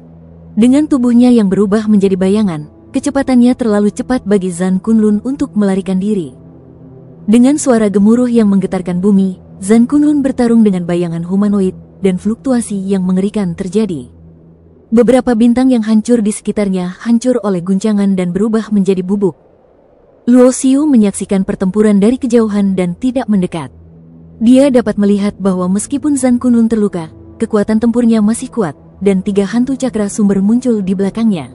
Speaker 1: Dengan tubuhnya yang berubah menjadi bayangan, kecepatannya terlalu cepat bagi Zan Kunlun untuk melarikan diri. Dengan suara gemuruh yang menggetarkan bumi, Zan Kunlun bertarung dengan bayangan humanoid dan fluktuasi yang mengerikan terjadi. Beberapa bintang yang hancur di sekitarnya hancur oleh guncangan dan berubah menjadi bubuk. Luo Xiu menyaksikan pertempuran dari kejauhan dan tidak mendekat. Dia dapat melihat bahwa meskipun Zan Kunlun terluka, kekuatan tempurnya masih kuat, dan 3 hantu cakra sumber muncul di belakangnya.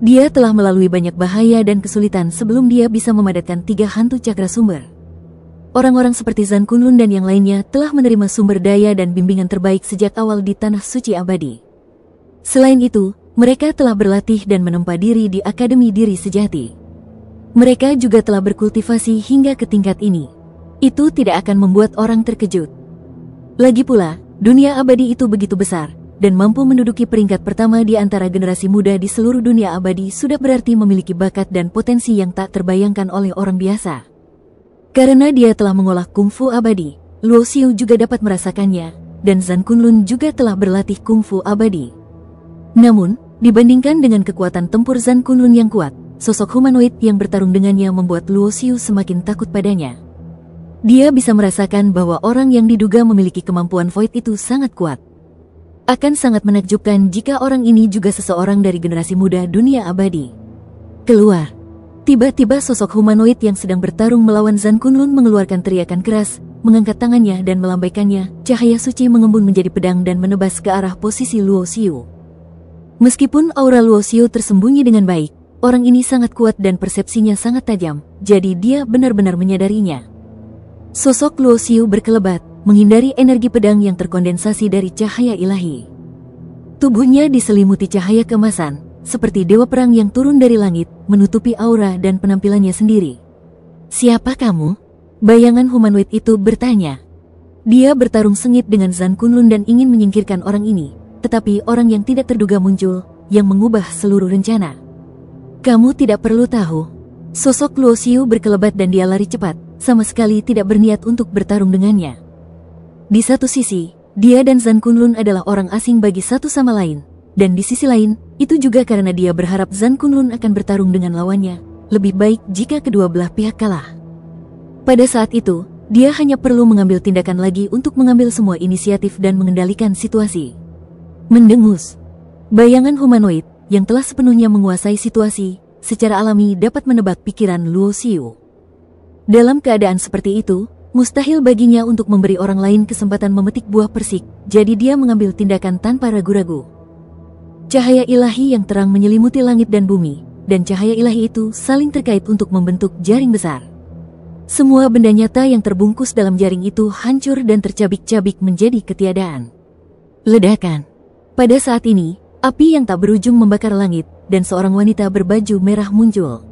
Speaker 1: Dia telah melalui banyak bahaya dan kesulitan sebelum dia bisa memadatkan 3 hantu cakra sumber. Orang-orang seperti Zan Kunlun dan yang lainnya telah menerima sumber daya dan bimbingan terbaik sejak awal di Tanah Suci Abadi. Selain itu, mereka telah berlatih dan menempa diri di Akademi Diri Sejati. Mereka juga telah berkultivasi hingga ke tingkat ini. Itu tidak akan membuat orang terkejut. Lagi pula, dunia abadi itu begitu besar, dan mampu menduduki peringkat pertama di antara generasi muda di seluruh dunia abadi sudah berarti memiliki bakat dan potensi yang tak terbayangkan oleh orang biasa. Karena dia telah mengolah kungfu abadi, Luo Xiu juga dapat merasakannya, dan Zan Kunlun juga telah berlatih kungfu abadi. Namun, dibandingkan dengan kekuatan tempur Zan Kunlun yang kuat, sosok humanoid yang bertarung dengannya membuat Luo Xiu semakin takut padanya. Dia bisa merasakan bahwa orang yang diduga memiliki kemampuan void itu sangat kuat. Akan sangat menakjubkan jika orang ini juga seseorang dari generasi muda dunia abadi. Keluar. Tiba-tiba sosok humanoid yang sedang bertarung melawan Zan Kunlun mengeluarkan teriakan keras, mengangkat tangannya dan melambaikannya, cahaya suci mengembun menjadi pedang dan menebas ke arah posisi Luo Xiu. Meskipun aura Luo Xiu tersembunyi dengan baik, orang ini sangat kuat dan persepsinya sangat tajam, jadi dia benar-benar menyadarinya. Sosok Luo Xiu berkelebat, menghindari energi pedang yang terkondensasi dari cahaya ilahi. Tubuhnya diselimuti cahaya keemasan, seperti dewa perang yang turun dari langit, menutupi aura dan penampilannya sendiri. "Siapa kamu?" Bayangan humanoid itu bertanya. Dia bertarung sengit dengan Zan Kunlun dan ingin menyingkirkan orang ini. Tetapi orang yang tidak terduga muncul, yang mengubah seluruh rencana. "Kamu tidak perlu tahu." Sosok Luo Xiu berkelebat dan dia lari cepat, sama sekali tidak berniat untuk bertarung dengannya. Di satu sisi, dia dan Zan Kunlun adalah orang asing bagi satu sama lain, dan di sisi lain, itu juga karena dia berharap Zan Kunlun akan bertarung dengan lawannya. Lebih baik jika kedua belah pihak kalah. Pada saat itu, dia hanya perlu mengambil tindakan lagi untuk mengambil semua inisiatif dan mengendalikan situasi. Mendengus. Bayangan humanoid yang telah sepenuhnya menguasai situasi secara alami dapat menebak pikiran Luo Xiu. Dalam keadaan seperti itu, mustahil baginya untuk memberi orang lain kesempatan memetik buah persik, jadi dia mengambil tindakan tanpa ragu-ragu. Cahaya ilahi yang terang menyelimuti langit dan bumi, dan cahaya ilahi itu saling terkait untuk membentuk jaring besar. Semua benda nyata yang terbungkus dalam jaring itu hancur dan tercabik-cabik menjadi ketiadaan. Ledakan. Pada saat ini, api yang tak berujung membakar langit, dan seorang wanita berbaju merah muncul.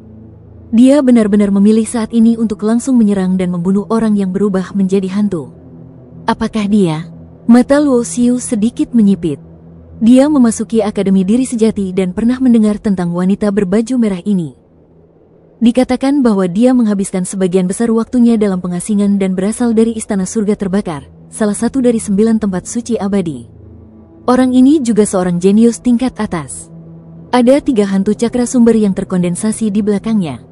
Speaker 1: Dia benar-benar memilih saat ini untuk langsung menyerang dan membunuh orang yang berubah menjadi hantu. Apakah dia? Mata Luo Xiu sedikit menyipit. Dia memasuki Akademi Diri Sejati dan pernah mendengar tentang wanita berbaju merah ini. Dikatakan bahwa dia menghabiskan sebagian besar waktunya dalam pengasingan dan berasal dari Istana Surga Terbakar, salah satu dari 9 tempat suci abadi. Orang ini juga seorang jenius tingkat atas. Ada 3 hantu cakra sumber yang terkondensasi di belakangnya.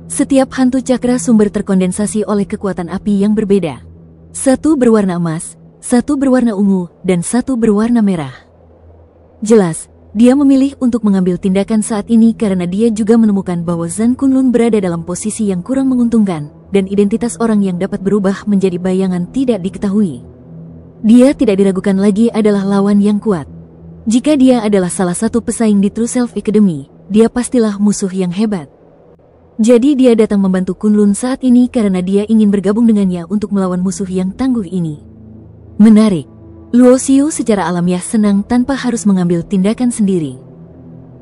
Speaker 1: Setiap hantu cakra sumber terkondensasi oleh kekuatan api yang berbeda. 1 berwarna emas, 1 berwarna ungu, dan 1 berwarna merah. Jelas, dia memilih untuk mengambil tindakan saat ini karena dia juga menemukan bahwa Zan Kunlun berada dalam posisi yang kurang menguntungkan, dan identitas orang yang dapat berubah menjadi bayangan tidak diketahui. Dia tidak diragukan lagi adalah lawan yang kuat. Jika dia adalah salah satu pesaing di True Self Academy, dia pastilah musuh yang hebat. Jadi dia datang membantu Kunlun saat ini karena dia ingin bergabung dengannya untuk melawan musuh yang tangguh ini. Menarik. Luo Xiu secara alamiah senang tanpa harus mengambil tindakan sendiri.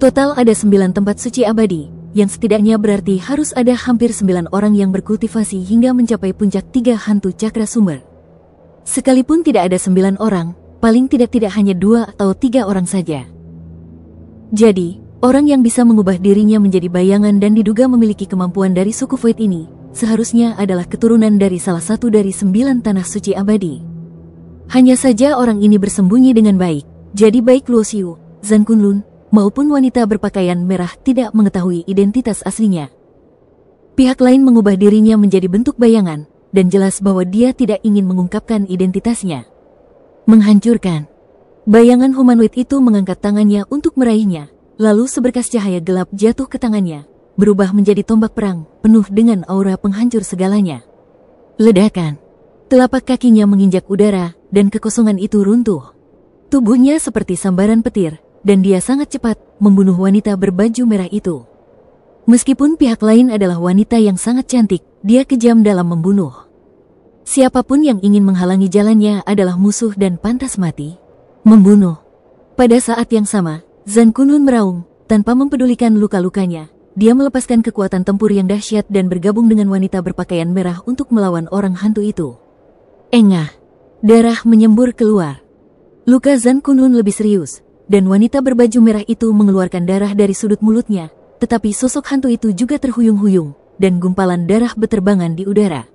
Speaker 1: Total ada 9 tempat suci abadi, yang setidaknya berarti harus ada hampir 9 orang yang berkultivasi hingga mencapai puncak 3 hantu cakra sumber. Sekalipun tidak ada 9 orang, paling tidak hanya 2 atau 3 orang saja. Jadi, orang yang bisa mengubah dirinya menjadi bayangan dan diduga memiliki kemampuan dari suku Void ini, seharusnya adalah keturunan dari salah satu dari 9 tanah suci abadi. Hanya saja orang ini bersembunyi dengan baik, jadi baik Luo Xiu, Zan Kunlun, maupun wanita berpakaian merah tidak mengetahui identitas aslinya. Pihak lain mengubah dirinya menjadi bentuk bayangan, dan jelas bahwa dia tidak ingin mengungkapkan identitasnya. Menghancurkan. Bayangan humanoid itu mengangkat tangannya untuk meraihnya, lalu seberkas cahaya gelap jatuh ke tangannya, berubah menjadi tombak perang, penuh dengan aura penghancur segalanya. Ledakan. Telapak kakinya menginjak udara, dan kekosongan itu runtuh. Tubuhnya seperti sambaran petir, dan dia sangat cepat membunuh wanita berbaju merah itu. Meskipun pihak lain adalah wanita yang sangat cantik, dia kejam dalam membunuh. Siapapun yang ingin menghalangi jalannya adalah musuh dan pantas mati. Membunuh. Pada saat yang sama, Zan Kunlun meraung, tanpa mempedulikan luka-lukanya. Dia melepaskan kekuatan tempur yang dahsyat dan bergabung dengan wanita berpakaian merah untuk melawan orang hantu itu. Engah. Darah menyembur keluar. Luka Zan Kunlun lebih serius, dan wanita berbaju merah itu mengeluarkan darah dari sudut mulutnya, tetapi sosok hantu itu juga terhuyung-huyung, dan gumpalan darah beterbangan di udara.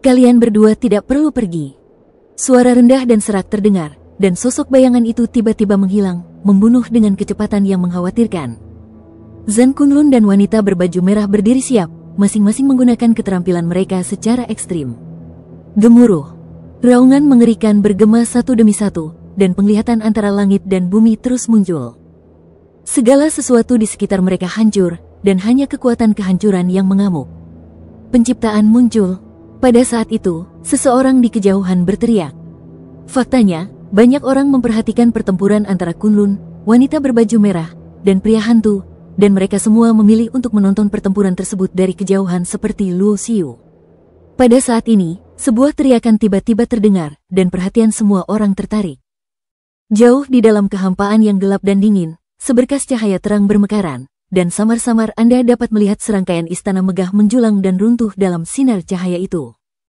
Speaker 1: Kalian berdua tidak perlu pergi. Suara rendah dan serak terdengar, dan sosok bayangan itu tiba-tiba menghilang, membunuh dengan kecepatan yang mengkhawatirkan. Zan Kunlun dan wanita berbaju merah berdiri siap, masing-masing menggunakan keterampilan mereka secara ekstrim. Gemuruh. Raungan mengerikan bergema satu demi satu, dan penglihatan antara langit dan bumi terus muncul. Segala sesuatu di sekitar mereka hancur, dan hanya kekuatan kehancuran yang mengamuk. Penciptaan muncul. Pada saat itu, seseorang di kejauhan berteriak. Faktanya, banyak orang memperhatikan pertempuran antara Kunlun, wanita berbaju merah, dan pria hantu, dan mereka semua memilih untuk menonton pertempuran tersebut dari kejauhan seperti Luo Xiu. Pada saat ini, sebuah teriakan tiba-tiba terdengar, dan perhatian semua orang tertarik. Jauh di dalam kehampaan yang gelap dan dingin, seberkas cahaya terang bermekaran, dan samar-samar Anda dapat melihat serangkaian istana megah menjulang dan runtuh dalam sinar cahaya itu.